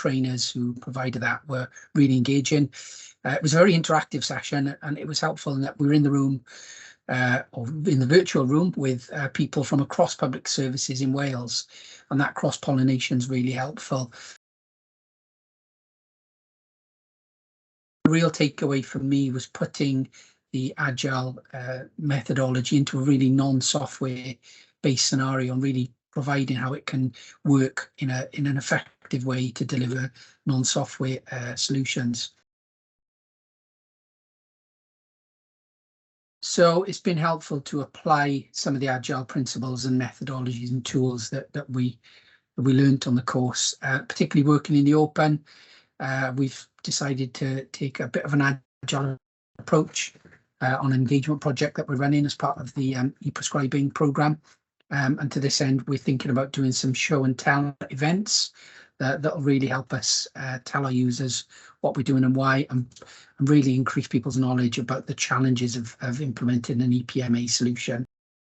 trainers who provided that were really engaging. It was a very interactive session, and it was helpful in that we were in the room, or in the virtual room, with people from across public services in Wales, and that cross-pollination is really helpful. The real takeaway for me was putting the Agile methodology into a really non-software based scenario, and really providing how it can work in an effective way to deliver non-software solutions. So it's been helpful to apply some of the Agile principles and methodologies and tools that we learnt on the course, particularly working in the open. We've decided to take a bit of an Agile approach on an engagement project that we're running as part of the e-prescribing programme. And to this end, we're thinking about doing some show and tell events that'll really help us tell our users what we're doing and why, and really increase people's knowledge about the challenges of implementing an EPMA solution.